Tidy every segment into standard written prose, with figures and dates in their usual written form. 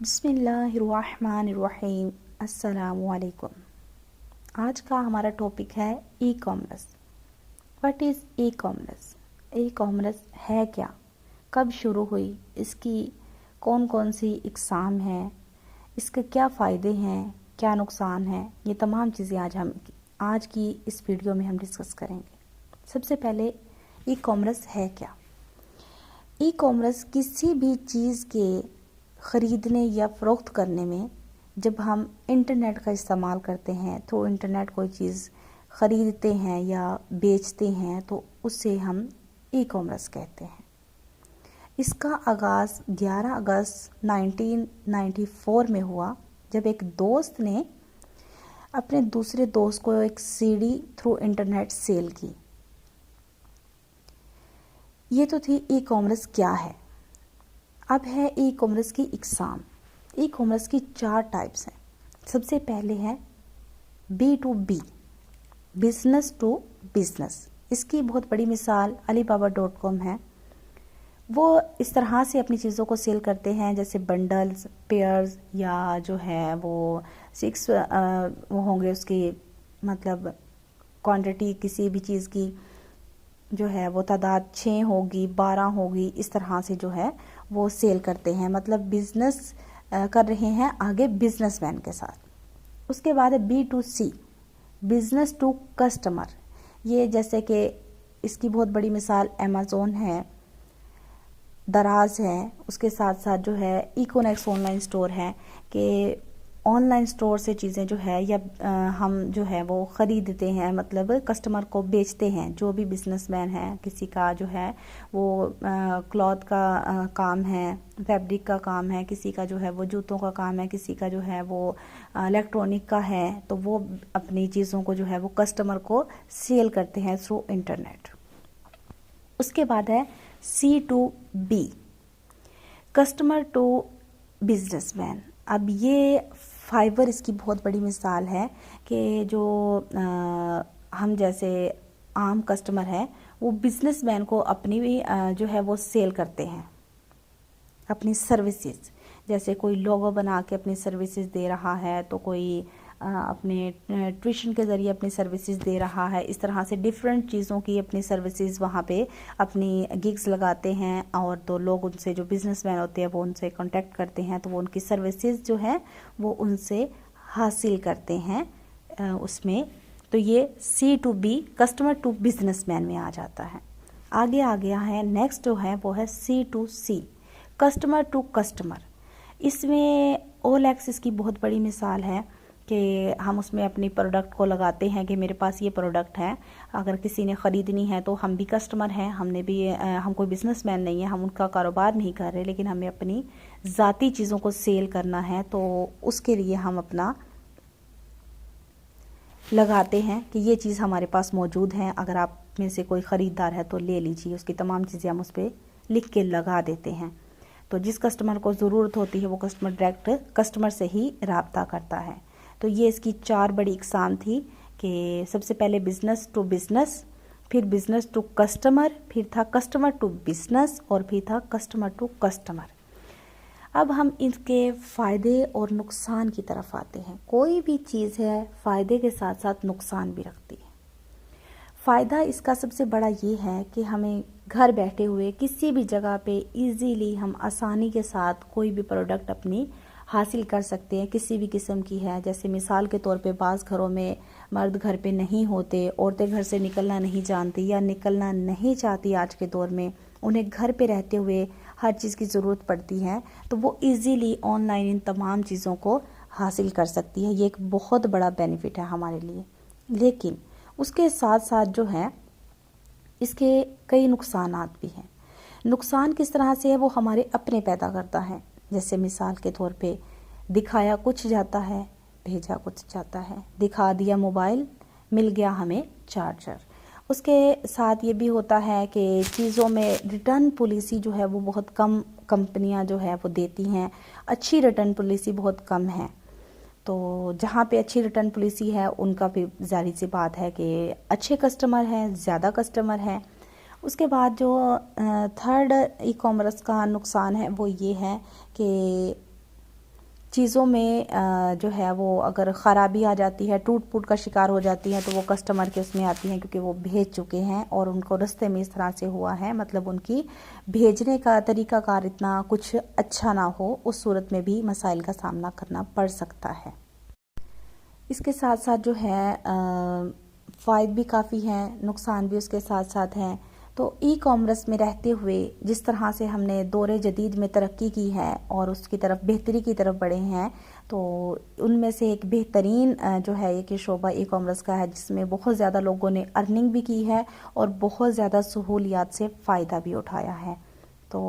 بسم اللہ الرحمن الرحیم۔ السلام علیکم۔ آج کا ہمارا ٹاپک ہے e commerce. What is e commerce? E commerce ہے کیا، کب شروع ہوئی، اس کی کون کون سی اقسام ہیں، اس کے کیا فائدے ہیں، کیا نقصان ہیں، یہ تمام چیزیں آج کی اس ویڈیو میں ہم ڈسکس کریں گے۔ سب سے پہلے ای کامرس ہے کیا؟ ای کامرس کسی بھی چیز کے خریدنے یا فروخت کرنے میں جب ہم انٹرنیٹ کا استعمال کرتے ہیں تو انٹرنیٹ کوئی چیز خریدتے ہیں یا بیچتے ہیں تو اسے ہم ای کامرس کہتے ہیں۔ اس کا آغاز 11 اگست 1994 میں ہوا جب ایک دوست نے اپنے دوسرے دوست کو ایک C D through internet sale کی۔ یہ تو تھی ای کامرس کیا ہے۔ اب ہے ای کامرس کی اقسام۔ ای کامرس کی 4 ٹائپس ہیں۔ سب سے پہلے ہے B2B، بزنس ٹو بزنس۔ اس کی بہت بڑی مثال alibaba.com ہے۔ وہ اس طرح سے اپنی چیزوں کو سیل کرتے ہیں جیسے بنڈلز، پیئرز، یا جو ہے وہ 6 وہ ہوں گے، اس کی مطلب کوانٹٹی کسی بھی چیز کی جو ہے وہ تعداد 6 ہوگی، 12 ہوگی، اس طرح سے جو ہے وہ سیل کرتے ہیں، مطلب بزنس کر رہے ہیں آگے بزنس مین کے ساتھ۔ اس کے بعد ہے B2C، بزنس ٹو کسٹمر۔ یہ جیسے کہ اس کی بہت بڑی مثال امیزون ہے، دراز ہے، اس کے ساتھ ساتھ جو ہے ایکونیکس آن لائن سٹور ہے کہ آن لائن سٹور سے چیزیں جو ہے یا ہم جو ہے وہ خریدتے ہیں، مطلب کسٹمر کو بیچتے ہیں۔ جو بھی بزنس مین ہے، کسی کا جو ہے وہ کلاتھ کا کام ہے، فیبرک کا کام ہے، کسی کا جو ہے وہ جوتوں کا کام ہے، کسی کا جو ہے وہ الیکٹرونک کا ہے، تو وہ اپنی چیزوں کو جو ہے وہ کسٹمر کو سیل کرتے ہیں تھرو انٹرنیٹ۔ اس کے بعد ہے C2B، customer to business man. اب یہ فائبر اس کی بہت بڑی مثال ہے کہ جو ہم جیسے عام کسٹمر ہیں وہ بزنس مین کو اپنی بھی جو ہے وہ سیل کرتے ہیں اپنی سروسز، جیسے کوئی لوگو بنا کے اپنی سروسز دے رہا ہے، تو کوئی اپنے ٹیوشن کے ذریعے اپنی سروسز دے رہا ہے۔ اس طرح سے ڈیفرنٹ چیزوں کی اپنی سروسز وہاں پہ اپنی گگز لگاتے ہیں، اور تو لوگ ان سے جو بزنس مین ہوتے ہیں وہ ان سے کانٹیکٹ کرتے ہیں، تو وہ ان کی سروسز جو ہیں وہ ان سے حاصل کرتے ہیں اس میں۔ تو یہ C2B، customer to business man میں آ جاتا ہے۔ آگے آ گیا ہے نیکسٹ جو ہے وہ ہے C2C، کسٹمر ٹو کسٹمر۔ اس میں OLX اس کی بہت بڑی مثال ہے کہ ہم اس میں اپنی پروڈکٹ کو لگاتے ہیں کہ میرے پاس یہ پروڈکٹ ہے، اگر کسی نے خریدنی ہے تو ہم بھی کسٹمر ہیں، ہم کوئی بزنس مین نہیں ہے، ہم ان کا کاروبار نہیں کر رہے، لیکن ہمیں اپنی ذاتی چیزوں کو سیل کرنا ہے، تو اس کے لیے ہم اپنا لگاتے ہیں کہ یہ چیز ہمارے پاس موجود ہے، اگر آپ میں سے کوئی خریدار ہے تو لے لیجیے۔ اس کی تمام چیزیں ہم اس پہ لکھ کے لگا دیتے ہیں، تو جس کسٹمر کو ضرورت ہوتی ہے وہ کسٹمر ڈائریکٹ کسٹمر سے ہی رابطہ کرتا ہے۔ تو یہ اس کی 4 بڑی اقسام تھی کہ سب سے پہلے بزنس ٹو بزنس، پھر بزنس ٹو کسٹمر، پھر تھا کسٹمر ٹو بزنس، اور پھر تھا کسٹمر ٹو کسٹمر۔ اب ہم ان کے فائدے اور نقصان کی طرف آتے ہیں۔ کوئی بھی چیز ہے فائدے کے ساتھ ساتھ نقصان بھی رکھتی ہے۔ فائدہ اس کا سب سے بڑا یہ ہے کہ ہمیں گھر بیٹھے ہوئے کسی بھی جگہ پہ ایزیلی ہم آسانی کے ساتھ کوئی بھی پروڈکٹ اپنی حاصل کر سکتے ہیں، کسی بھی قسم کی ہے۔ جیسے مثال کے طور پہ بعض گھروں میں مرد گھر پہ نہیں ہوتے، عورتیں گھر سے نکلنا نہیں جانتی یا نکلنا نہیں چاہتی آج کے دور میں، انہیں گھر پہ رہتے ہوئے ہر چیز کی ضرورت پڑتی ہے، تو وہ ایزیلی آن لائن ان تمام چیزوں کو حاصل کر سکتی ہے۔ یہ ایک بہت بڑا بینیفٹ ہے ہمارے لیے، لیکن اس کے ساتھ ساتھ جو ہے اس کے کئی نقصانات بھی ہیں۔ نقصان کس طرح سے ہے وہ ہمارے اپنے پیدا کرتا ہے، جیسے مثال کے طور پہ دکھایا کچھ جاتا ہے، بھیجا کچھ جاتا ہے۔ دکھا دیا موبائل، مل گیا ہمیں چارجر۔ اس کے ساتھ یہ بھی ہوتا ہے کہ چیزوں میں ریٹرن پالیسی جو ہے وہ بہت کم کمپنیاں جو ہے وہ دیتی ہیں، اچھی ریٹرن پالیسی بہت کم ہے۔ تو جہاں پہ اچھی ریٹرن پالیسی ہے ان کا بھی ظاہر سی بات ہے کہ اچھے کسٹمر ہیں، زیادہ کسٹمر ہیں۔ اس کے بعد جو تھرڈ ای کامرس کا نقصان ہے وہ یہ ہے کہ چیزوں میں جو ہے وہ اگر خرابی آ جاتی ہے، ٹوٹ پھوٹ کا شکار ہو جاتی ہے، تو وہ کسٹمر کے اس میں آتی ہیں، کیونکہ وہ بھیج چکے ہیں اور ان کو رستے میں اس طرح سے ہوا ہے، مطلب ان کی بھیجنے کا طریقہ کار اتنا کچھ اچھا نہ ہو، اس صورت میں بھی مسائل کا سامنا کرنا پڑ سکتا ہے۔ اس کے ساتھ ساتھ جو ہے فائد بھی کافی ہیں، نقصان بھی اس کے ساتھ ساتھ ہیں۔ تو ای کامرس میں رہتے ہوئے جس طرح سے ہم نے دور جدید میں ترقی کی ہے اور اس کی طرف بہتری کی طرف بڑھے ہیں، تو ان میں سے ایک بہترین جو ہے یہ کہ شعبہ ای کامرس کا ہے، جس میں بہت زیادہ لوگوں نے ارننگ بھی کی ہے اور بہت زیادہ سہولیات سے فائدہ بھی اٹھایا ہے۔ تو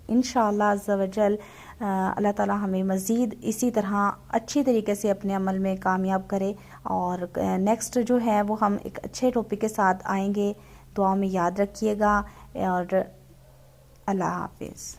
انشاءاللہ عز و جل اللہ تعالی ہمیں مزید اسی طرح اچھی طریقے سے اپنے عمل میں کامیاب کرے، اور نیکسٹ جو ہے وہ ہم ایک اچھے ٹاپک کے ساتھ آئیں گے۔ دعا میں یاد رکھیے گا، اور اللہ حافظ۔